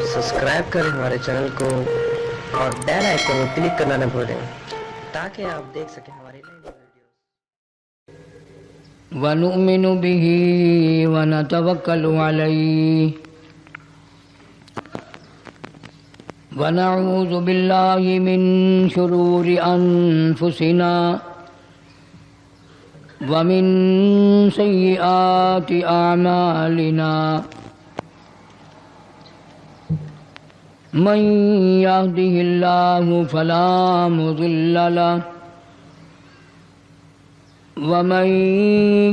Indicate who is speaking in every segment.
Speaker 1: Subscribe کریں ہمارے channel کو اور بیل آئیکن کو کلک کرنا نہ بھولیں تاکہ آپ دیکھ سکیں ہماری نئی ویڈیوز.
Speaker 2: ونؤمن به ونتوکل علیہ ونعوذ باللہ من شرور انفسنا ومن سیئات اعمالنا من يهده الله فلا مضل له ومن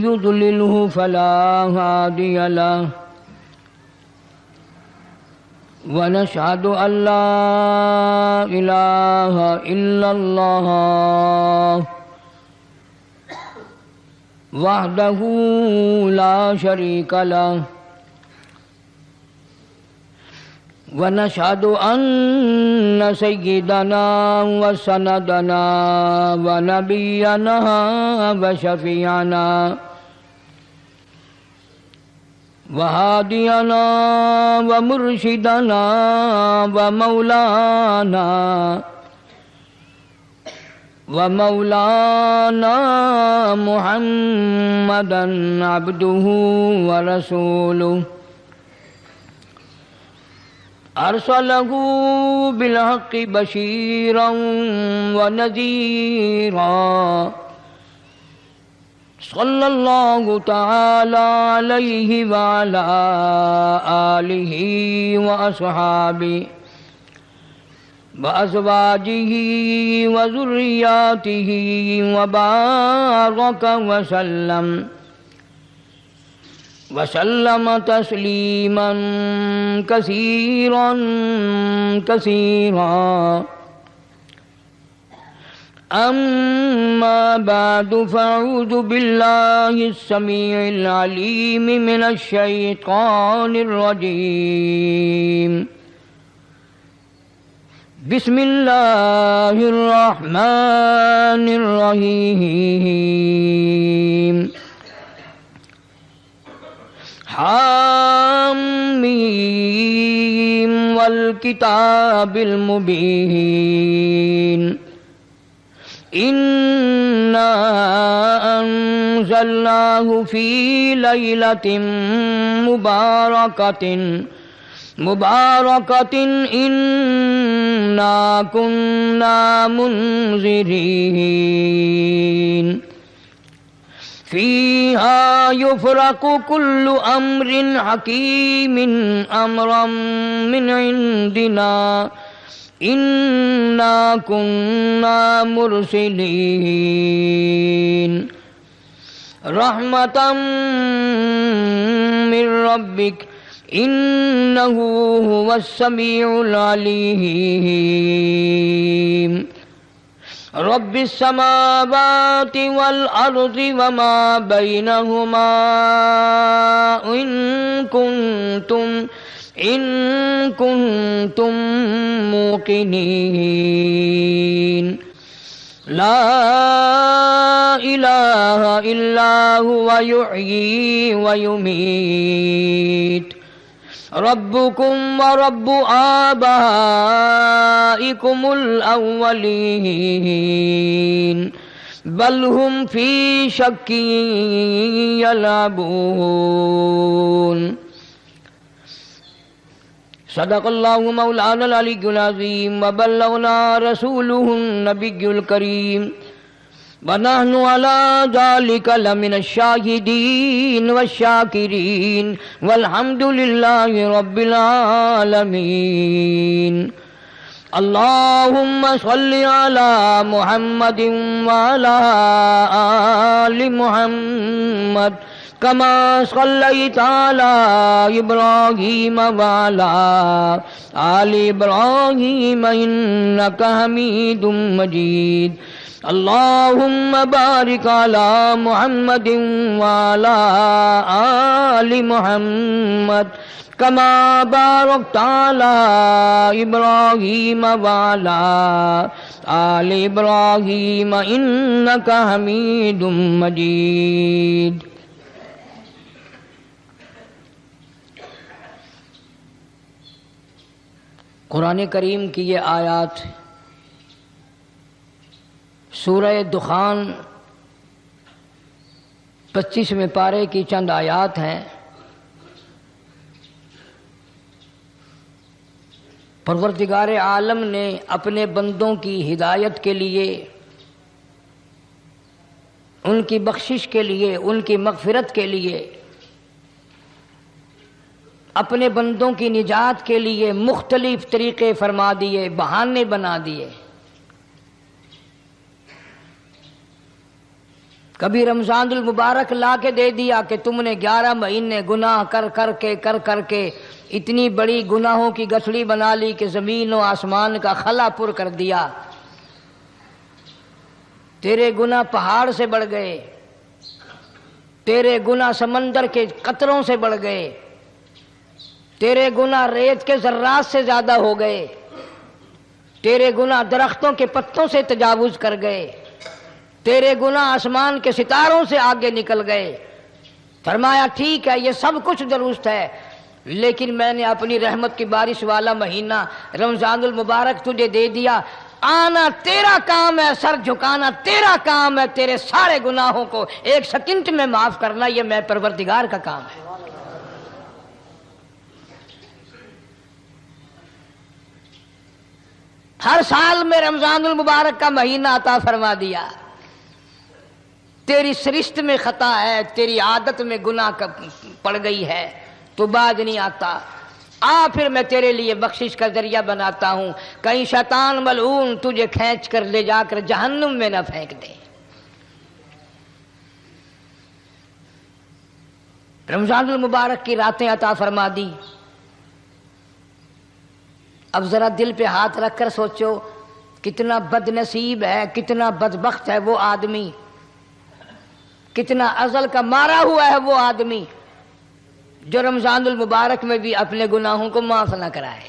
Speaker 2: يضلله فلا هادي له ونشهد أن لا إله إلا الله وحده لا شريك له ونشهد أن سيدنا وسندنا ونبينا وشفيعنا وهادينا ومرشدنا ومولانا محمدا عبده ورسوله أرسله بالحق بشيرا ونذيرا صلى الله تعالى عليه وعلى آله وأصحابه وأزواجه وذرياته وبارك وسلم تسليما كثيرا أما بعد فأعوذ بالله السميع العليم من الشيطان الرجيم بسم الله الرحمن الرحيم حاميم والكتاب المبين إنا أنزلناه في ليلة مباركة إنا كنا منذرين فيها يفرق كل أمر حكيم أمرا من عندنا إنا كنا مرسلين رحمة من ربك إنه هو السميع العليم رب السماوات والأرض وما بينهما إن كنتم موقنين لا إله إلا هو يحيي ويميت ربكم ورب آبائكم الأولين بل هم في شك يلعبون صدق الله مولانا العلي العظيم وبلغنا رسوله النبي الكريم ونحن على ذلك لمن الشاهدين والشاكرين والحمد لله رب العالمين اللهم صل على محمد وعلى آل محمد كما صليت على إبراهيم وعلى آل إبراهيم إنك حميد مجيد اللهم بارك على محمد وعلى آل محمد كما باركت على إبراهيم وعلى آل إبراهيم إنك حميد مجيد قرآن کریم کی یہ آیات سورہ دخان 25ویں پارے کی چند آیات ہیں۔ پروردگار عالم نے اپنے بندوں کی ہدایت کے لیے، ان کی بخشش کے لیے، ان کی مغفرت کے لیے، اپنے بندوں کی نجات کے لیے مختلف طریقے فرما دیے، بہانے بنا دیے۔ کبھی رمضان المبارک لا کے دے دیا کہ تم نے 11 مہینے گناہ کر کر کے اتنی بڑی گناہوں کی گٹھڑی بنا لی کہ زمین و آسمان کا خلا پر کر دیا، تیرے گناہ پہاڑ سے بڑھ گئے، تیرے گناہ سمندر کے قطروں سے بڑھ گئے، تیرے گناہ ریت کے ذرات سے زیادہ ہو گئے، تیرے گناہ درختوں کے پتوں سے تجاوز کر گئے، تیرے گناہ آسمان کے ستاروں سے آگے نکل گئے۔ فرمایا ٹھیک ہے، یہ سب کچھ درست ہے، لیکن میں نے اپنی رحمت کی بارش والا مہینہ رمضان المبارک تجھے دے دیا، آنا تیرا کام ہے، سر جھکانا تیرا کام ہے، تیرے سارے گناہوں کو 1 سیکنڈ میں معاف کرنا یہ میں پروردگار کا کام ہے۔ ہر سال میں رمضان المبارک کا مہینہ عطا فرما دیا، تیری سرشت میں خطا ہے، تیری عادت میں گناہ پڑ گئی ہے، تو باز نہیں آتا، پھر میں تیرے لیے بخشش کا ذریعہ بناتا ہوں، کہیں شیطان ملعون تجھے کھینچ کر لے جا کر جہنم میں نہ پھینک دے۔ رمضان المبارک کی راتیں عطا فرما دی۔ اب ذرا دل پہ ہاتھ رکھ کر سوچو، کتنا بد نصیب ہے، کتنا بدبخت ہے وہ آدمی، کتنا ازل کا مارا ہوا ہے وہ آدمی جو رمضان المبارک میں بھی اپنے گناہوں کو معاف نہ کرائے۔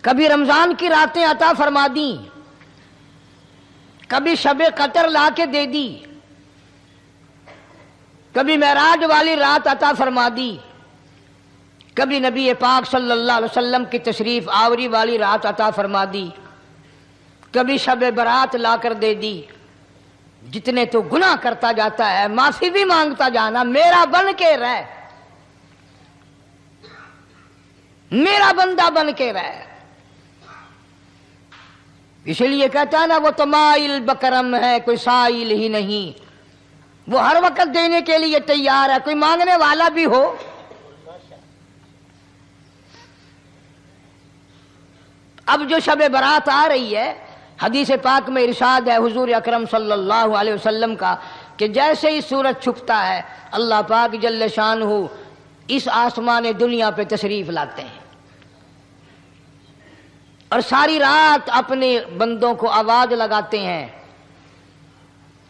Speaker 2: کبھی رمضان کی راتیں عطا فرما دیں، کبھی شب قدر لا کے دے دی، کبھی معراج والی رات عطا فرما دی، کبھی نبی پاک صلی اللہ علیہ وسلم کی تشریف آوری والی رات عطا فرما دی، کبھی شب برات لا کر دے دی۔ جتنے تو گناہ کرتا جاتا ہے معافی بھی مانگتا جانا، میرا بن کے رہ، میرا بندہ بن کے رہ۔ اس لیے کہتا ہے نا وہ تو مائل بکرم ہے، کوئی سائل ہی نہیں، وہ ہر وقت دینے کے لیے تیار ہے، کوئی مانگنے والا بھی ہو۔ اب جو شب برات آ رہی ہے، حدیث پاک میں ارشاد ہے حضور اکرم صلی اللہ علیہ وسلم کا کہ جیسے ہی سورج چھپتا ہے اللہ پاک جل شانہ اس آسمان دنیا پہ تشریف لاتے ہیں، اور ساری رات اپنے بندوں کو آواز لگاتے ہیں۔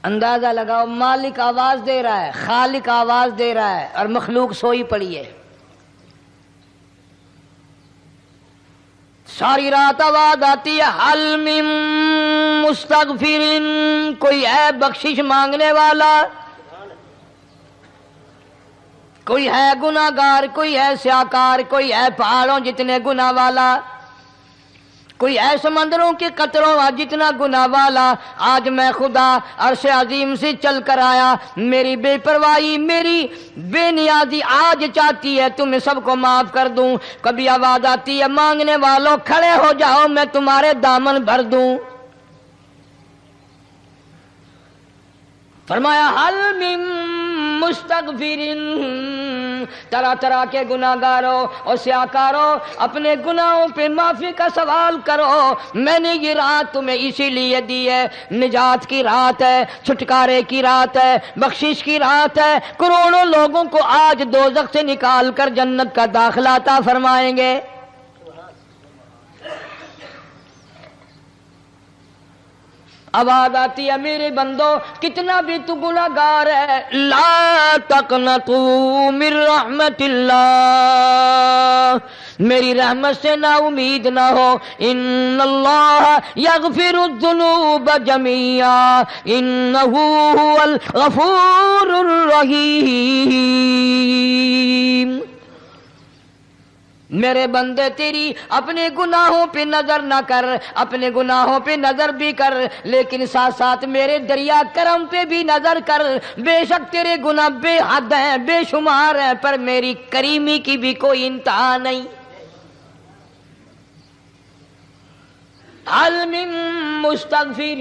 Speaker 2: اندازہ لگاؤ، مالک آواز دے رہا ہے، خالق آواز دے رہا ہے، اور مخلوق سوئی پڑی ہے۔ ساری رات آواز آتی ہے، حل من مستغفر، کوئی ہے بخشش مانگنے والا، کوئی ہے گناہگار، کوئی ہے سیاکار، کوئی ہے پہاڑوں جتنے گناہ والا، کوئی ہے سمندروں کے قطروں جتنا گناہ والا۔ آج میں خدا عرش عظیم سے چل کر آیا، میری بے پرواہی، میری بے نیازی آج چاہتی ہے تمہیں سب کو معاف کر دوں۔ کبھی آواز آتی ہے، مانگنے والوں کھڑے ہو جاؤ، میں تمہارے دامن بھر دوں۔ فرمایا حل من مستغفرین، طرح طرح کے گناہگاروں اور سیاکاروں اپنے گناہوں پہ معافی کا سوال کرو، میں نے یہ رات تمہیں اسی لیے دی ہے، نجات کی رات ہے، چھٹکارے کی رات ہے، بخشش کی رات ہے۔ کروڑوں لوگوں کو آج دوزخ سے نکال کر جنت کا داخلہ عطا فرمائیں گے۔ آواز آتی ہے، میرے بندو کتنا بھی تو گناہگار ہے، لا تقنطوا من رحمت اللہ، میری رحمت سے نا امید نہ ہو۔ ان اللہ یغفر الذنوب جميعا انہ هو الغفور الرحیم۔ میرے بندے تیری اپنے گناہوں پہ نظر نہ کر، اپنے گناہوں پہ نظر بھی کر، لیکن ساتھ ساتھ میرے دریا کرم پہ بھی نظر کر۔ بے شک تیرے گناہ بے حد ہیں، بے شمار ہیں، پر میری کریمی کی بھی کوئی انتہا نہیں۔ حل من مستغفر،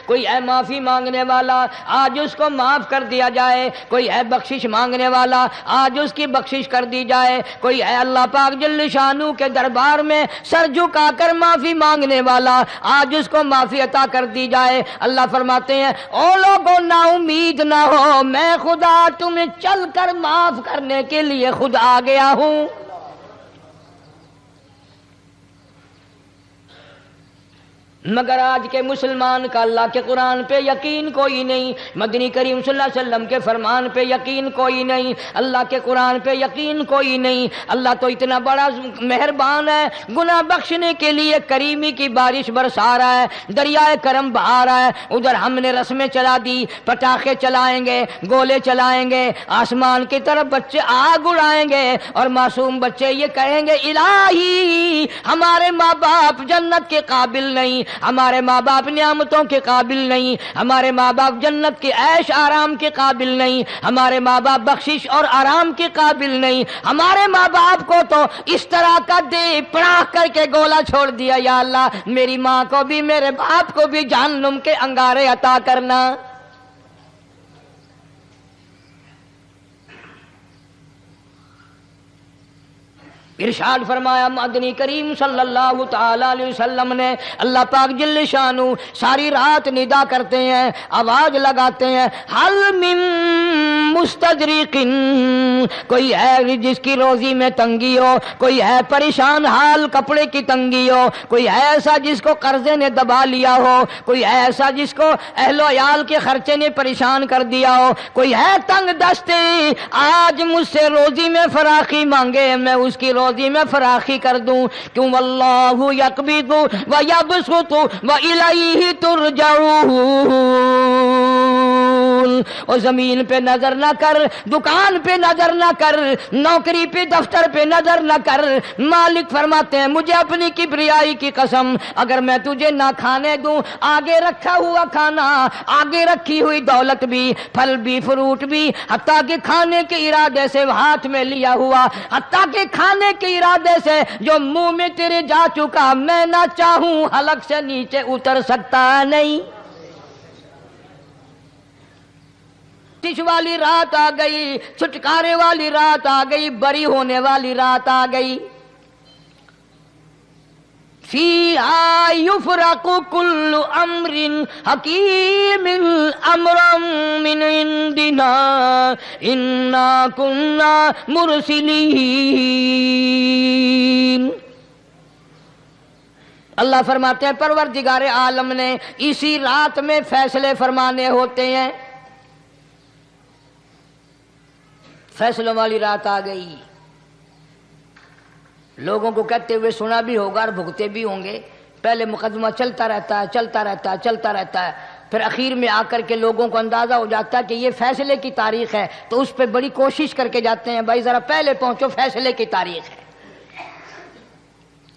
Speaker 2: کوئی ہے معافی مانگنے والا، آج اس کو معاف کر دیا جائے۔ کوئی ہے بخشش مانگنے والا، آج اس کی بخشش کر دی جائے۔ کوئی ہے اللہ پاک جل شانو کے دربار میں سر جھکا کر معافی مانگنے والا، آج اس کو معافی عطا کر دی جائے۔ اللہ فرماتے ہیں او لوگوں نا امید نہ ہو، میں خدا تمہیں چل کر معاف کرنے کے لیے خود آ گیا ہوں۔ مگر آج کے مسلمان کا اللہ کے قرآن پہ یقین کوئی نہیں، مدنی کریم صلی اللہ علیہ وسلم کے فرمان پہ یقین کوئی نہیں، اللہ کے قرآن پہ یقین کوئی نہیں۔ اللہ تو اتنا بڑا مہربان ہے، گناہ بخشنے کے لیے کریمی کی بارش برسا رہا ہے، دریائے کرم بہا رہا ہے۔ ادھر ہم نے رسمیں چلا دی، پٹاخے چلائیں گے، گولے چلائیں گے، آسمان کی طرف بچے آگ اڑائیں گے، اور معصوم بچے یہ کہیں گے الہی ہمارے ماں باپ جنت کے قابل نہیں، ہمارے ماں باپ نعمتوں کے قابل نہیں، ہمارے ماں باپ جنت کے عیش آرام کے قابل نہیں، ہمارے ماں باپ بخشش اور آرام کے قابل نہیں، ہمارے ماں باپ کو تو اس طرح کا دے پڑاخ کر کے گولا چھوڑ دیا۔ یا اللہ میری ماں کو بھی میرے باپ کو بھی جہنم کے انگارے عطا کرنا۔ ارشاد فرمایا مدنی کریم صلی اللہ تعالی علیہ وسلم نے، اللہ پاک جل شانو ساری رات ندا کرتے ہیں، آواز لگاتے ہیں حل من مستدرک، کوئی ہے جس کی روزی میں تنگی ہو، کوئی ہے پریشان حال کپڑے کی تنگی ہو، کوئی ہے ایسا جس کو قرضے نے دبا لیا ہو، کوئی ہے ایسا جس کو اہل و عیال کے خرچے نے پریشان کر دیا ہو، کوئی ہے تنگ دستے آج مجھ سے روزی میں فراخی مانگے، میں اس کی روزی میں فراخی کر دوں۔ کیوں واللہ یقبض و یبسط و الیہ ترجعون۔ اور زمین پہ نظر نہ کر، دکان پہ نظر نہ کر، نوکری پہ دفتر پہ نظر نہ کر۔ مالک فرماتے ہیں مجھے اپنی کبریائی کی قسم، اگر میں تجھے نہ کھانے دوں، آگے رکھا ہوا کھانا، آگے رکھی ہوئی دولت بھی، پھل بھی، فروٹ بھی، حتیٰ کہ کھانے کے ارادے سے ہاتھ میں لیا ہوا، حتیٰ کہ کھانے کے ارادے سے جو منہ میں تیرے جا چکا، میں نہ چاہوں حلق سے نیچے اتر سکتا نہیں۔ تش والی رات آ گئی، چھٹکارے والی رات آ گئی، بری ہونے والی رات آ گئی۔ فیہا یفرق کل امر حکیم امرا من عندنا انا کنا مرسلین۔ اللہ فرماتے ہیں پروردگار عالم نے اسی رات میں فیصلے فرمانے ہوتے ہیں۔ فیصلوں والی رات آ گئی، لوگوں کو کہتے ہوئے سنا بھی ہوگا اور بھگتے بھی ہوں گے۔ پہلے مقدمہ چلتا رہتا ہے، چلتا رہتا ہے، چلتا رہتا ہے، پھر اخیر میں آ کر کے لوگوں کو اندازہ ہو جاتا ہے کہ یہ فیصلے کی تاریخ ہے، تو اس پہ بڑی کوشش کر کے جاتے ہیں بھائی ذرا پہلے پہنچو، فیصلے کی تاریخ ہے۔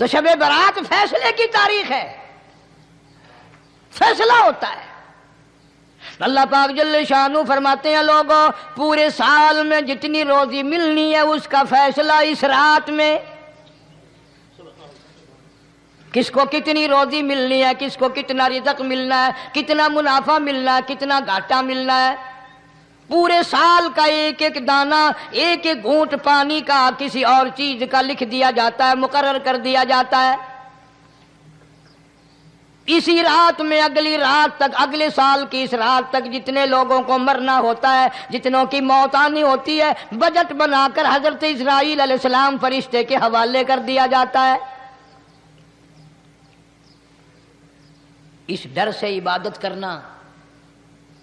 Speaker 2: تو شب برات فیصلے کی تاریخ ہے، فیصلہ ہوتا ہے۔ اللہ پاک جل شانو فرماتے ہیں لوگوں پورے سال میں جتنی روزی ملنی ہے اس کا فیصلہ اس رات میں، کس کو کتنی روزی ملنی ہے، کس کو کتنا رزق ملنا ہے، کتنا منافع ملنا ہے، کتنا گھاٹا ملنا ہے۔ پورے سال کا ایک ایک دانہ، ایک ایک گھونٹ پانی کا، کسی اور چیز کا لکھ دیا جاتا ہے، مقرر کر دیا جاتا ہے۔ اسی رات میں اگلی رات تک، اگلے سال کی اس رات تک جتنے لوگوں کو مرنا ہوتا ہے، جتنوں کی موت آنی ہوتی ہے، بجٹ بنا کر حضرت اسرائیل علیہ السلام فرشتے کے حوالے کر دیا جاتا ہے۔ اس ڈر سے عبادت کرنا،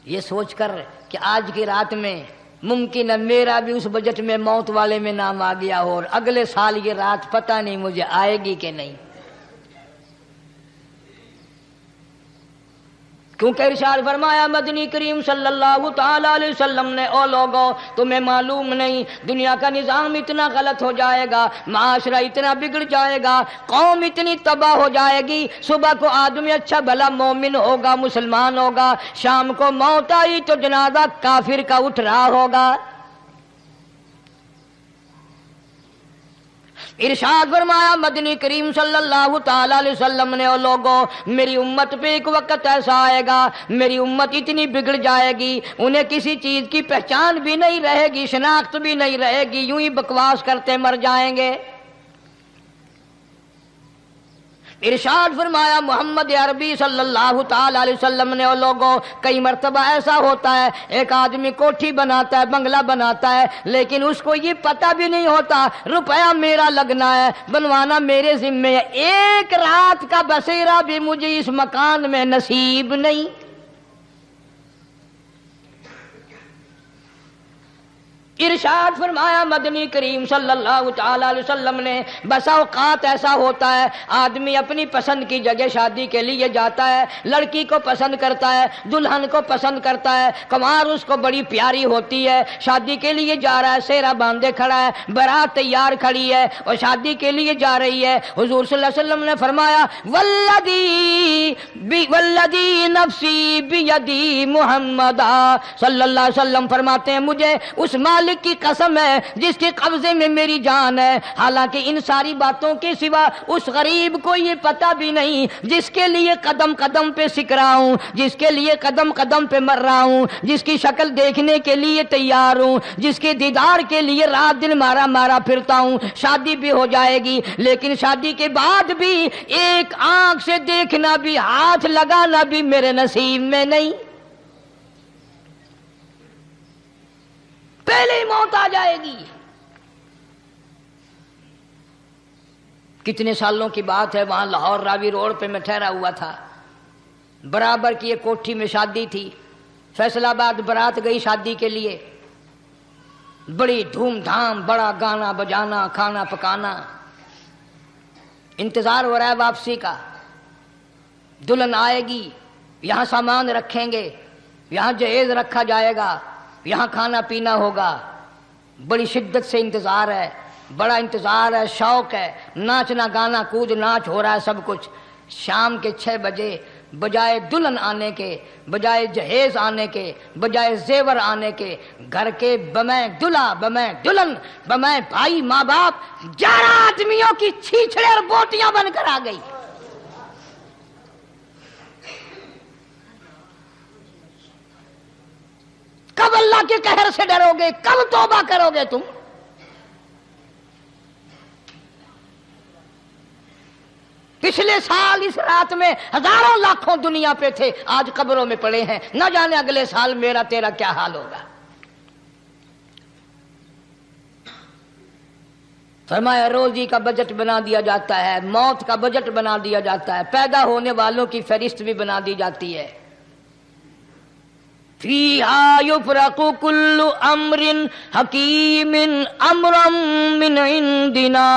Speaker 2: یہ سوچ کر کہ آج کی رات میں ممکن ہے میرا بھی اس بجٹ میں موت والے میں نام آ گیا ہو، اور اگلے سال یہ رات پتہ نہیں مجھے آئے گی کہ نہیں۔ کیونکہ ارشاد فرمایا مدنی کریم صلی اللہ تعالی علیہ وسلم نے، او لوگوں تمہیں معلوم نہیں دنیا کا نظام اتنا غلط ہو جائے گا، معاشرہ اتنا بگڑ جائے گا، قوم اتنی تباہ ہو جائے گی، صبح کو آدمی اچھا بھلا مومن ہوگا، مسلمان ہوگا، شام کو موت آئی تو جنازہ کافر کا اٹھ رہا ہوگا۔ ارشاد فرمایا مدنی کریم صلی اللہ تعالی علیہ وسلم نے، او لوگوں میری امت پہ ایک وقت ایسا آئے گا، میری امت اتنی بگڑ جائے گی، انہیں کسی چیز کی پہچان بھی نہیں رہے گی، شناخت بھی نہیں رہے گی، یوں ہی بکواس کرتے مر جائیں گے۔ ارشاد فرمایا محمد عربی صلی اللہ تعالی علیہ وسلم نے، او لوگوں کئی مرتبہ ایسا ہوتا ہے ایک آدمی کوٹھی بناتا ہے، بنگلہ بناتا ہے، لیکن اس کو یہ پتہ بھی نہیں ہوتا روپیہ میرا لگنا ہے، بنوانا میرے ذمے ہے، ایک رات کا بسیرا بھی مجھے اس مکان میں نصیب نہیں۔ ارشاد فرمایا مدنی کریم صلی اللہ تعالی علیہ وسلم نے، بسا اوقات ایسا ہوتا ہے آدمی اپنی پسند کی جگہ شادی کے لیے جاتا ہے، لڑکی کو پسند کرتا ہے، دلہن کو پسند کرتا ہے، کمار اس کو بڑی پیاری ہوتی ہے، شادی کے لیے جا رہا ہے، سہرا باندھے کھڑا ہے، بارات تیار کھڑی ہے اور شادی کے لیے جا رہی ہے۔ حضور صلی اللہ علیہ وسلم نے فرمایا والذی نفسی بیدی محمد صلی اللہ علیہ وسلم فرماتے ہیں مجھے اس مالک کی قسم ہے جس کے قبضے میں میری جان ہے، حالانکہ ان ساری باتوں کے سوا اس غریب کو یہ پتہ بھی نہیں جس کے لیے قدم قدم پہ سکھ رہا ہوں، جس کے لیے قدم قدم پہ مر رہا ہوں، جس کی شکل دیکھنے کے لیے تیار ہوں، جس کے دیدار کے لیے رات دن مارا مارا پھرتا ہوں۔ شادی بھی ہو جائے گی لیکن شادی کے بعد بھی ایک آنکھ سے دیکھنا بھی، ہاتھ لگانا بھی میرے نصیب میں نہیں، پہلے ہی موت آ جائے گی۔ کتنے سالوں کی بات ہے، وہاں لاہور راوی روڈ پہ میں ٹھہرا ہوا تھا، برابر کی ایک کوٹھی میں شادی تھی، فیصل آباد برات گئی شادی کے لیے، بڑی دھوم دھام، بڑا گانا بجانا، کھانا پکانا، انتظار ہو رہا ہے واپسی کا، دلہن آئے گی، یہاں سامان رکھیں گے، یہاں جہیز رکھا جائے گا، یہاں کھانا پینا ہوگا، بڑی شدت سے انتظار ہے، بڑا انتظار ہے، شوق ہے، ناچنا گانا کود ناچ ہو رہا ہے سب کچھ۔ شام کے 6 بجے بجائے دلہن آنے کے، بجائے جہیز آنے کے، بجائے زیور آنے کے، گھر کے بمیں دلہا بمیں دلہن بمیں بھائی ماں باپ 11 آدمیوں کی چھیچڑے اور بوٹیاں بن کر آ گئی۔ کب اللہ کے قہر سے ڈرو گے؟ کب توبہ کرو گے تم؟ پچھلے سال اس رات میں ہزاروں لاکھوں دنیا پہ تھے، آج قبروں میں پڑے ہیں، نہ جانے اگلے سال میرا تیرا کیا حال ہوگا۔ فرمایا روزی کا بجٹ بنا دیا جاتا ہے، موت کا بجٹ بنا دیا جاتا ہے، پیدا ہونے والوں کی فہرست بھی بنا دی جاتی ہے۔ فیہا یفرق کل امر حکیم امرا من عندنا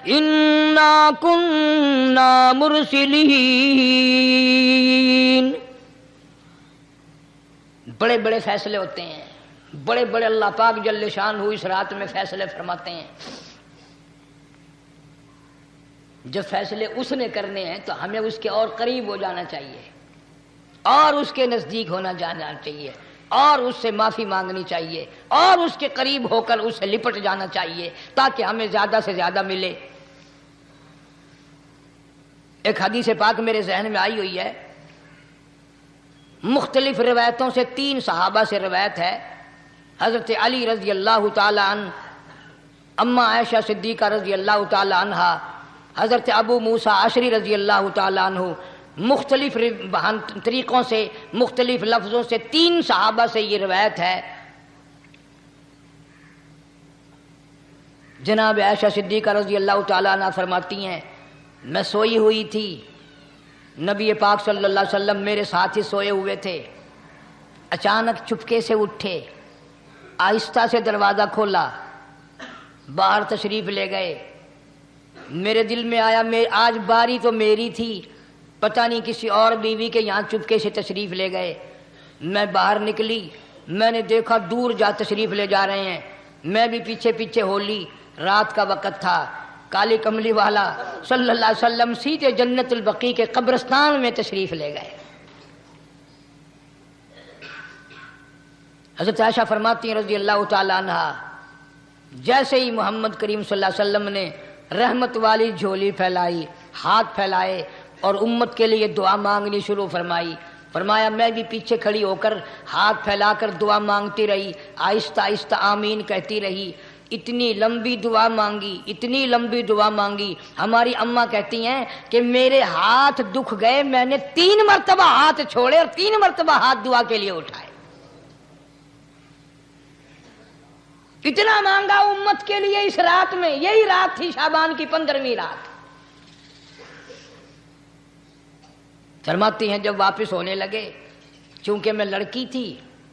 Speaker 2: انا کننا مرسلین۔ بڑے بڑے فیصلے ہوتے ہیں، بڑے بڑے اللہ پاک جل شان اس رات میں فیصلے فرماتے ہیں۔ جب فیصلے اس نے کرنے ہیں تو ہمیں اس کے اور قریب ہو جانا چاہیے، اور اس کے نزدیک ہونا جانا چاہیے، اور اس سے معافی مانگنی چاہیے، اور اس کے قریب ہو کر اس سے لپٹ جانا چاہیے تاکہ ہمیں زیادہ سے زیادہ ملے۔ ایک حدیث پاک میرے ذہن میں آئی ہوئی ہے، مختلف روایتوں سے 3 صحابہ سے روایت ہے، حضرت علی رضی اللہ تعالی عنہ، اما عائشہ صدیقہ رضی اللہ تعالی عنہا، حضرت ابو موسیٰ اشعری رضی اللہ تعالی عنہ، مختلف طریقوں سے مختلف لفظوں سے 3 صحابہ سے یہ روایت ہے۔ جناب عائشہ صدیقہ رضی اللہ تعالیٰ عنہ فرماتی ہیں میں سوئی ہوئی تھی، نبی پاک صلی اللہ علیہ وسلم میرے ساتھ ہی سوئے ہوئے تھے، اچانک چپکے سے اٹھے، آہستہ سے دروازہ کھولا، باہر تشریف لے گئے۔ میرے دل میں آیا آج باری تو میری تھی، پتہ نہیں کسی اور بیوی کے یہاں چپکے سے تشریف لے گئے. میں باہر نکلی, میں نے دیکھا دور جا تشریف لے جا رہے ہیں. میں بھی پیچھے پیچھے ہو لی. رات کا وقت تھا. کالی کملی والا صلی اللہ علیہ وسلم سیدھے جنت البقیع کے قبرستان میں تشریف لے گئے. حضرت عائشہ فرماتی ہیں رضی اللہ تعالی عنہا, جیسے ہی محمد کریم صلی اللہ علیہ وسلم نے رحمت والی جھولی پھیلائی, ہاتھ پھیلائے اور امت کے لیے دعا مانگنی شروع فرمائی, فرمایا میں بھی پیچھے کھڑی ہو کر ہاتھ پھیلا کر دعا مانگتی رہی, آہستہ آہستہ آمین کہتی رہی. اتنی لمبی دعا مانگی, اتنی لمبی دعا مانگی. ہماری اماں کہتی ہیں کہ میرے ہاتھ دکھ گئے, میں نے 3 مرتبہ ہاتھ چھوڑے اور 3 مرتبہ ہاتھ دعا کے لیے اٹھائے. اتنا مانگا امت کے لیے اس رات میں. یہی رات تھی شعبان کی 15ویں رات. فرماتی ہیں جب واپس ہونے لگے, چونکہ میں لڑکی تھی,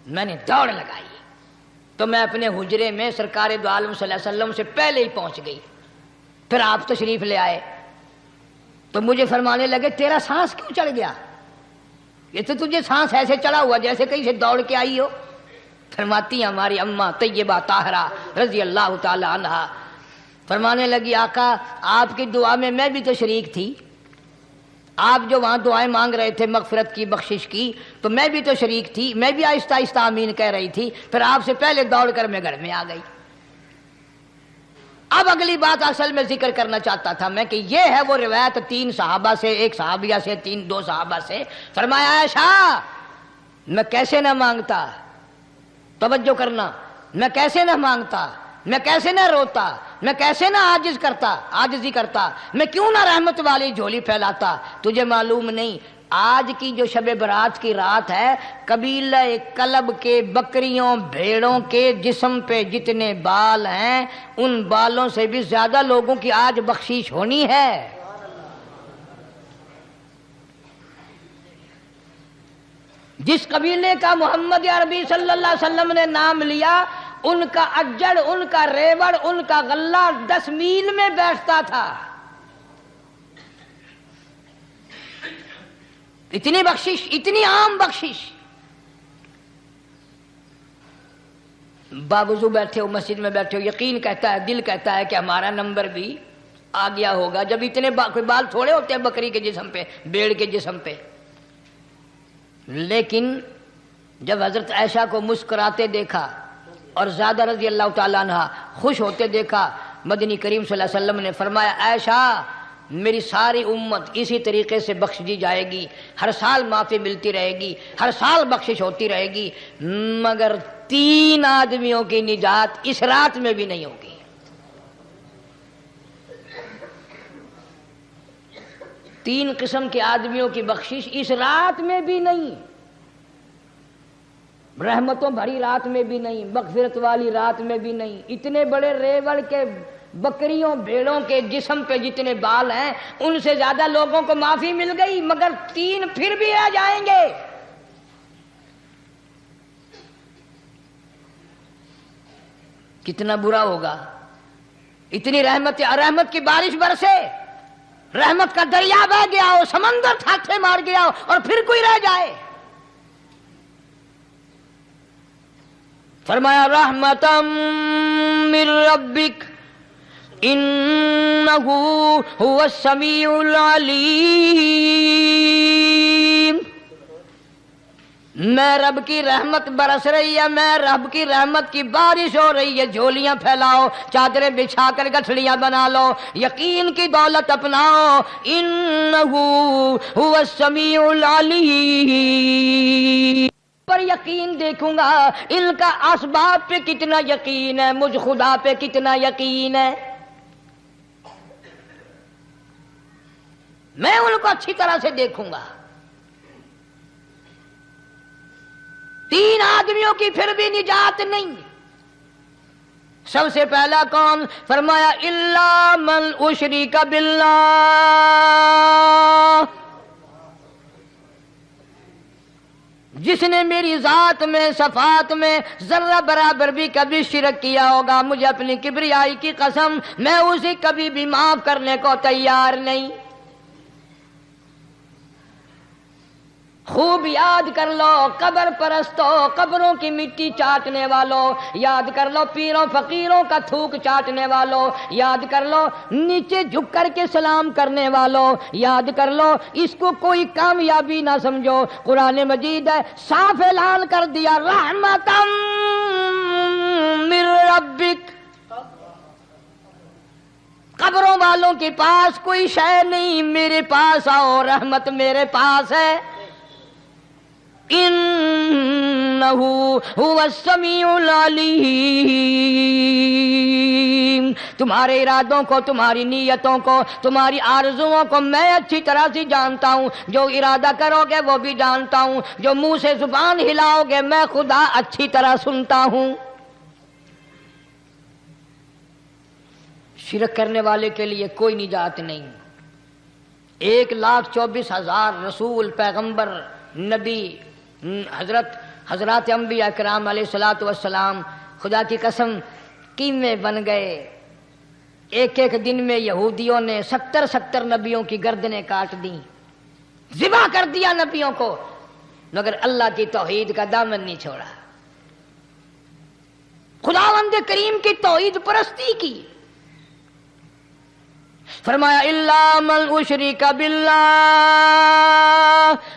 Speaker 2: میں نے دوڑ لگائی تو میں اپنے حجرے میں سرکار دو عالم صلی اللہ علیہ وسلم سے پہلے ہی پہنچ گئی. پھر آپ تشریف لے آئے تو مجھے فرمانے لگے تیرا سانس کیوں چڑھ گیا؟ یہ تو تجھے سانس ایسے چڑھا ہوا جیسے کہیں سے دوڑ کے آئی ہو. فرماتی ہیں ہماری اماں طیبہ طاہرہ رضی اللہ تعالی عنہا, فرمانے لگی آقا آپ کی دعا میں میں بھی تو شریک تھی. آپ جو وہاں دعائیں مانگ رہے تھے مغفرت کی, بخشش کی, تو میں بھی تو شریک تھی. میں بھی آہستہ آہستہ آمین کہہ رہی تھی. پھر آپ سے پہلے دوڑ کر میں گھر میں آ گئی. اب اگلی بات اصل میں ذکر کرنا چاہتا تھا میں کہ یہ ہے وہ روایت 3 صحابہ سے, 1 صحابیہ سے, 2 صحابہ سے. فرمایا عائشہ میں کیسے نہ مانگتا, توجہ کرنا, میں کیسے نہ مانگتا, میں کیسے نہ روتا, میں کیسے نہ عاجزی کرتا, میں کیوں نہ رحمت والی جھولی پھیلاتا. تجھے معلوم نہیں آج کی جو شب برات کی رات ہے, قبیلہ کلب کے بکریوں بھیڑوں کے جسم پہ جتنے بال ہیں ان بالوں سے بھی زیادہ لوگوں کی آج بخشش ہونی ہے. جس قبیلے کا محمد عربی صلی اللہ علیہ وسلم نے نام لیا, ان کا اجڑ, ان کا ریوڑ, ان کا غلہ 10 میل میں بیٹھتا تھا. اتنی بخشش, اتنی عام بخشش. باوضو بیٹھے ہو, مسجد میں بیٹھے ہو, یقین کہتا ہے, دل کہتا ہے کہ ہمارا نمبر بھی آ گیا ہوگا. جب اتنے کوئی بال تھوڑے ہوتے ہیں بکری کے جسم پہ, بھیڑ کے جسم پہ. لیکن جب حضرت عائشہ کو مسکراتے دیکھا اور زیادہ رضی اللہ تعالیٰ عنہ خوش ہوتے دیکھا, مدنی کریم صلی اللہ علیہ وسلم نے فرمایا عائشہ میری ساری امت اسی طریقے سے بخش دی جائے گی, ہر سال معافی ملتی رہے گی, ہر سال بخشش ہوتی رہے گی, مگر 3 آدمیوں کی نجات اس رات میں بھی نہیں ہوگی. 3 قسم کے آدمیوں کی بخشش اس رات میں بھی نہیں, رحمتوں بھری رات میں بھی نہیں, مغفرت والی رات میں بھی نہیں. اتنے بڑے ریوڑ کے بکریوں بھیڑوں کے جسم پہ جتنے بال ہیں ان سے زیادہ لوگوں کو معافی مل گئی, مگر 3 پھر بھی آ جائیں گے. کتنا برا ہوگا. اتنی رحمت کی بارش برسے, رحمت کا دریا بہ گیا ہو, سمندر تھاکے مار گیا ہو اور پھر کوئی رہ جائے. فرمایا رحمتم من ربک انہ هو السمیع العلیم. میں رب کی رحمت برس رہی ہے, میں رب کی رحمت کی بارش ہو رہی ہے. جھولیاں پھیلاؤ, چادریں بچھا کر گٹھڑیاں بنا لو, یقین کی دولت اپناؤ. انہ هو السمیع العلیم. پر یقین دیکھوں گا ان کا اسباب پہ کتنا یقین ہے, مجھ خدا پہ کتنا یقین ہے. میں ان کو اچھی طرح سے دیکھوں گا. 3 آدمیوں کی پھر بھی نجات نہیں. سب سے پہلا کون؟ فرمایا الا من اشرک باللہ, جس نے میری ذات میں صفات میں ذرہ برابر بھی کبھی شرک کیا ہوگا, مجھے اپنی کبریائی کی قسم میں اسے کبھی بھی معاف کرنے کو تیار نہیں. خوب یاد کر لو قبر پرستوں، قبروں کی مٹی چاٹنے والوں، یاد کر لو پیروں فقیروں کا تھوک چاٹنے والوں، یاد کر لو نیچے جھک کر کے سلام کرنے والوں، یاد کر لو اس کو کوئی کامیابی نہ سمجھو۔ قرآن مجید ہے صاف اعلان کر دیا رحمتم من ربک، قبروں والوں کے پاس کوئی شے نہیں، میرے پاس آؤ، رحمت میرے پاس ہے۔ انہ هو السمیع العلیم، تمہارے ارادوں کو، تمہاری نیتوں کو، تمہاری آرزوؤں کو میں اچھی طرح سے جانتا ہوں، جو ارادہ کرو گے وہ بھی جانتا ہوں، جو منہ سے زبان ہلاؤ گے میں خدا اچھی طرح سنتا ہوں۔ شرک کرنے والے کے لیے کوئی نجات نہیں۔ 1,24,000 رسول، پیغمبر، نبی، حضرات انبیاء کرام علیہ الصلوۃ والسلام خدا کی قسم قیمے بن گئے۔ ایک ایک دن میں یہودیوں نے 70 نبیوں کی گردنیں کاٹ دیں، ذبح کر دیا نبیوں کو، مگر اللہ کی توحید کا دامن نہیں چھوڑا، خداوند کریم کی توحید پرستی کی۔ فرمایا الا من اشرک باللہ،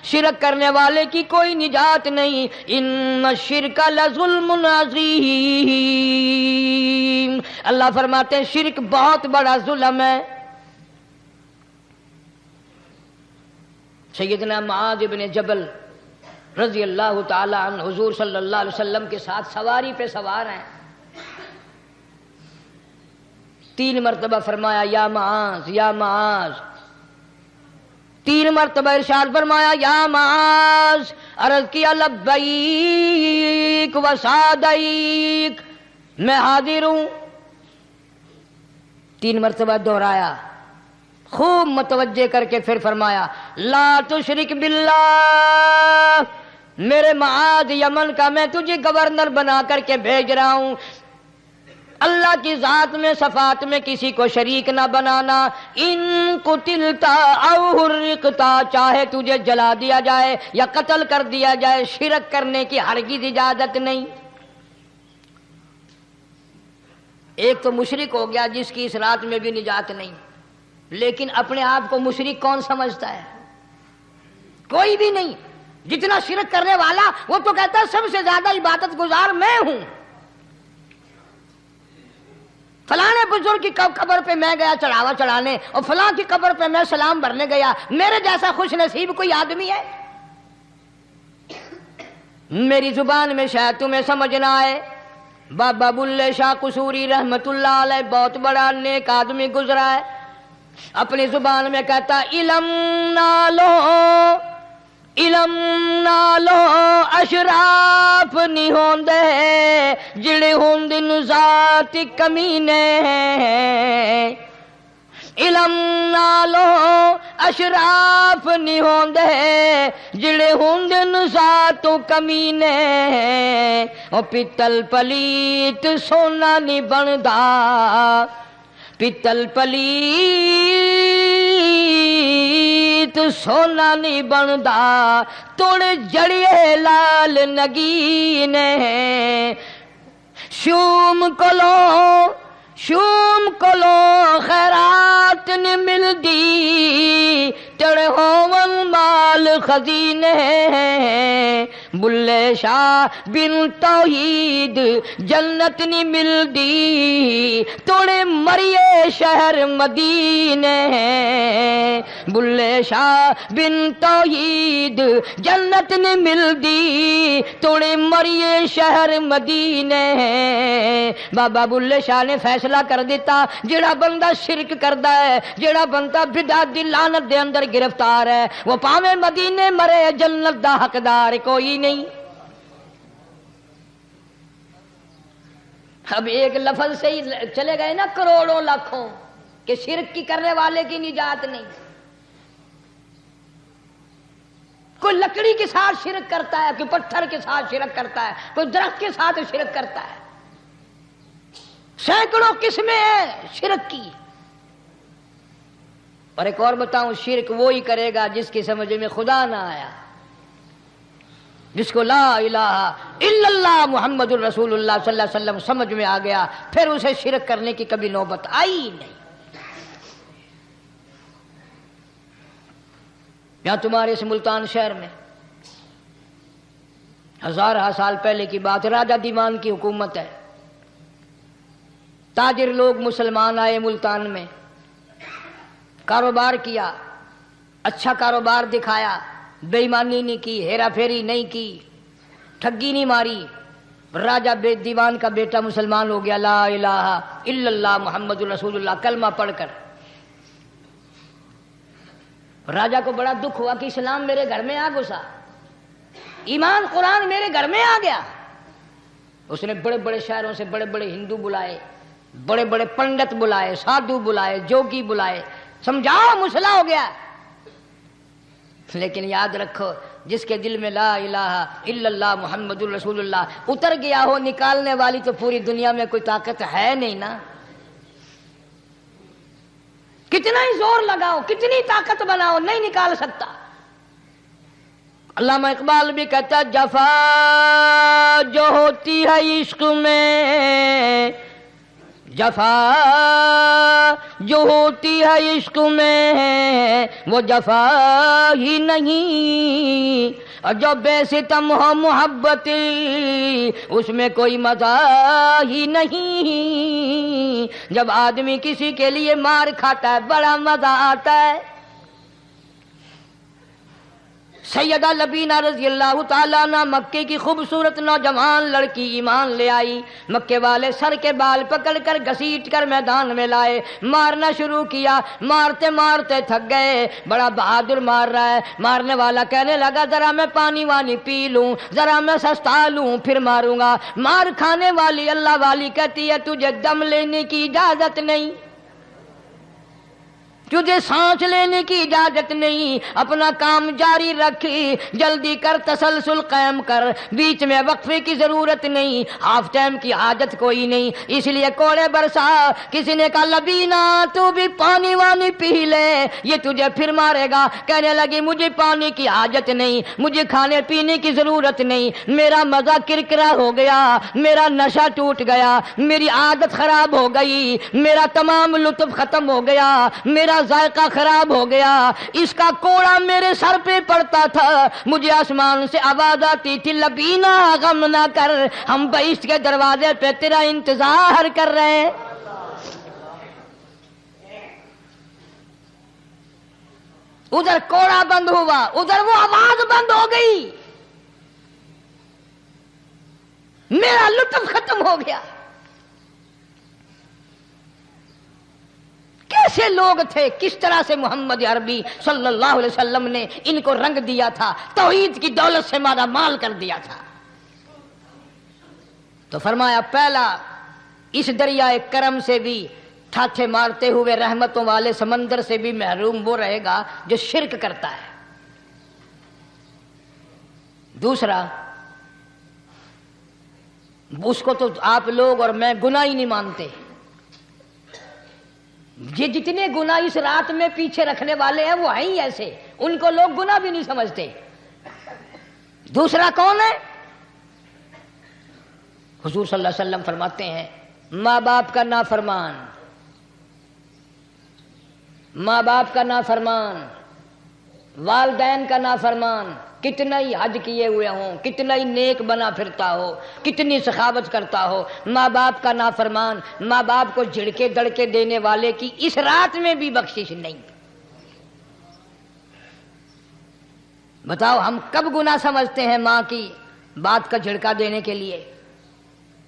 Speaker 2: شرک کرنے والے کی کوئی نجات نہیں، ان الشرک لظلم عظیم، اللہ فرماتے ہیں شرک بہت بڑا ظلم ہے۔ سیدنا معاذ بن جبل رضی اللہ تعالی عنہ حضور صلی اللہ علیہ وسلم کے ساتھ سواری پہ سوار ہیں، 3 مرتبہ فرمایا یا معاذ یا معاذ، 3 مرتبہ ارشاد فرمایا یا معاذ، عرض کیا لبیک و سعدیک، میں حاضر ہوں، 3 مرتبہ دہرایا، خوب متوجہ کر کے پھر فرمایا لا تشرک باللہ، میرے معاذ یمن کا میں تجھے گورنر بنا کر کے بھیج رہا ہوں، اللہ کی ذات میں صفات میں کسی کو شریک نہ بنانا، ان قتلتا او حرقتا، چاہے تجھے جلا دیا جائے یا قتل کر دیا جائے، شرک کرنے کی ہرگز اجازت نہیں۔ ایک تو مشرک ہو گیا جس کی اس رات میں بھی نجات نہیں، لیکن اپنے آپ کو مشرک کون سمجھتا ہے؟ کوئی بھی نہیں۔ جتنا شرک کرنے والا وہ تو کہتا ہے سب سے زیادہ عبادت گزار میں ہوں، فلاں بزرگ کی قبر پہ میں گیا چڑھاوا چڑھانے اور فلاں کی قبر پہ میں سلام بھرنے گیا، میرے جیسا خوش نصیب کوئی آدمی ہے؟ میری زبان میں شاید تمہیں سمجھ نہ آئے، بابا بلے شاہ قصوری رحمت اللہ علیہ بہت بڑا نیک آدمی گزرا ہے، اپنی زبان میں کہتا علم نالو اشراف نہیں ہوندے جڑے ہوندن ذات کمینے، علم نالو اشراف نہیں ہوندے جڑے ہوندن ذات کمینے، او پتل پلیت سونا نہیں بندا، پتل پلیت سونا نہیں بندا، توڑ جڑیے لال نگینے، شوم کلو خیرات نہیں ملدی، تڑے ہون مال خزینے، بلے شاہ بن توحید جنت نہیں ملدی، توڑے مریے شہر مدینے، بلے شاہ بن توحید جنت نہیں ملدی، توڑے مریے شہر مدینے۔ بابا بلے شاہ نے فیصلہ کر دیتا جڑا بندہ شرک کردا ہے، جڑا بندہ بدعت دی لعنت دے اندر گرفتار ہے، وہ پاویں مدینے مرے جنت دا حقدار کوئی نہیں۔ اب ایک لفظ سے ہی چلے گئے نا کروڑوں لاکھوں کہ شرک کی کرنے والے کی نجات نہیں۔ کوئی لکڑی کے ساتھ شرک کرتا ہے، کوئی پتھر کے ساتھ شرک کرتا ہے، کوئی درخت کے ساتھ شرک کرتا ہے، سینکڑوں قسمیں ہیں شرک کی۔ اور ایک اور بتاؤں، شرک وہی کرے گا جس کی سمجھ میں خدا نہ آیا، جس کو لا الہ الا اللہ محمد الرسول اللہ صلی اللہ علیہ وسلم سمجھ میں آ گیا، پھر اسے شرک کرنے کی کبھی نوبت آئی نہیں۔ یہاں تمہارے اس ملتان شہر میں ہزارہ سال پہلے کی بات، راجہ دیوان کی حکومت ہے، تاجر لوگ مسلمان آئے ملتان میں، کاروبار کیا، اچھا کاروبار دکھایا، بے ایمانی نہیں کی، ہیرا پھیری نہیں کی، ٹھگی نہیں ماری، راجہ دیوان کا بیٹا مسلمان ہو گیا، لا الہ الا اللہ محمد الرسول اللہ کلمہ پڑھ کر۔ راجہ کو بڑا دکھ ہوا کہ اسلام میرے گھر میں آ گھسا، ایمان قرآن میرے گھر میں آ گیا۔ اس نے بڑے بڑے شہروں سے بڑے بڑے ہندو بلائے، بڑے بڑے پنڈت بلائے، سادھو بلائے، جوگی بلائے، سمجھاؤ مسئلہ ہو گیا۔ لیکن یاد رکھو، جس کے دل میں لا الہ الا اللہ محمد الرسول اللہ اتر گیا ہو، نکالنے والی تو پوری دنیا میں کوئی طاقت ہے نہیں نا۔ کتنا ہی زور لگاؤ، کتنی طاقت بناؤ، نہیں نکال سکتا۔ علامہ اقبال بھی کہتا جفا جو ہوتی ہے عشق میں، جفا جو ہوتی ہے عشق میں وہ جفا ہی نہیں، اور جو بے ستم ہو محبت اس میں کوئی مزہ ہی نہیں۔ جب آدمی کسی کے لیے مار کھاتا ہے بڑا مزہ آتا ہے۔ سیدہ لبینہ رضی اللہ تعالیٰ عنہ مکے کی خوبصورت نوجوان لڑکی ایمان لے آئی، مکے والے سر کے بال پکڑ کر گھسیٹ کر میدان میں لائے، مارنا شروع کیا، مارتے مارتے تھک گئے، بڑا بہادر مار رہا ہے۔ مارنے والا کہنے لگا ذرا میں پانی وانی پی لوں، ذرا میں سستا لوں پھر ماروں گا۔ مار کھانے والی اللہ والی کہتی ہے تجھے دم لینے کی اجازت نہیں، تجھے سانس لینے کی اجازت نہیں، اپنا کام جاری رکھ، جلدی کر، تسلسل قائم کر، بیچ میں وقفے کی ضرورت نہیں، ہاف ٹائم کی حاجت کوئی نہیں۔ اس لیے کوڑے برسا۔ کسی نے کہا لبینہ تو بھی پانی وانی پی لے، یہ تجھے پھر مارے گا۔ کہنے لگی مجھے پانی کی حاجت نہیں، مجھے کھانے پینے کی ضرورت نہیں، میرا مزہ کرکرا ہو گیا، میرا نشہ ٹوٹ گیا، میری عادت خراب ہو گئی، میرا تمام لطف ختم ہو گیا، میرا ذائقہ خراب ہو گیا۔ اس کا کوڑا میرے سر پہ پڑتا تھا، مجھے آسمان سے آواز آتی تھی لبینہ غم نہ کر، ہم بہشت کے دروازے پہ تیرا انتظار کر رہے ہیں۔ ادھر کوڑا بند ہوا، ادھر وہ آواز بند ہو گئی، میرا لطف ختم ہو گیا۔ کیسے لوگ تھے، کس طرح سے محمد عربی صلی اللہ علیہ وسلم نے ان کو رنگ دیا تھا، توحید کی دولت سے مالا مال کر دیا تھا۔ تو فرمایا پہلا اس دریائے کرم سے بھی ٹھاٹھے مارتے ہوئے رحمتوں والے سمندر سے بھی محروم وہ رہے گا جو شرک کرتا ہے۔ دوسرا، اس کو تو آپ لوگ اور میں گناہ ہی نہیں مانتے، یہ جتنے گناہ اس رات میں پیچھے رکھنے والے ہیں وہ ہیں ہی ایسے، ان کو لوگ گناہ بھی نہیں سمجھتے۔ دوسرا کون ہے؟ حضور صلی اللہ علیہ وسلم فرماتے ہیں ماں باپ کا نافرمان، ماں باپ کا نافرمان، والدین کا نافرمان، کتنا ہی حج کیے ہوئے ہوں، کتنا ہی نیک بنا پھرتا ہو، کتنی سخاوت کرتا ہو، ماں باپ کا نافرمان، ماں باپ کو جھڑکے دڑکے دینے والے کی اس رات میں بھی بخشش نہیں۔ بتاؤ ہم کب گناہ سمجھتے ہیں ماں کی بات کا جھڑکا دینے کے لیے؟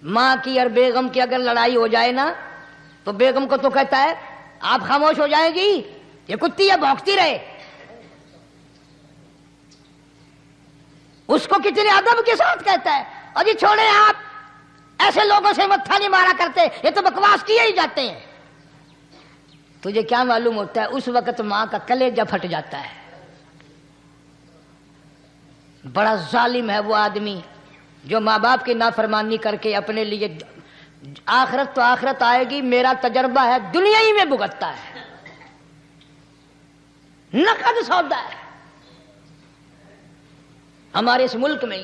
Speaker 2: ماں کی اور بیگم کی اگر لڑائی ہو جائے نا تو بیگم کو تو کہتا ہے آپ خاموش ہو جائیں گی، یہ کتی ہے بھونکتی رہے۔ اس کو کتنے ادب کے ساتھ کہتا ہے اور یہ چھوڑے آپ ایسے لوگوں سے متھا نہیں مارا کرتے، یہ تو بکواس کیے ہی جاتے ہیں۔ تجھے کیا معلوم ہوتا ہے اس وقت ماں کا کلیجہ پھٹ جاتا ہے۔ بڑا ظالم ہے وہ آدمی جو ماں باپ کی نافرمانی کر کے اپنے لیے، آخرت تو آخرت آئے گی، میرا تجربہ ہے دنیا ہی میں بھگتتا ہے، نقد سودا ہے۔ ہمارے اس ملک میں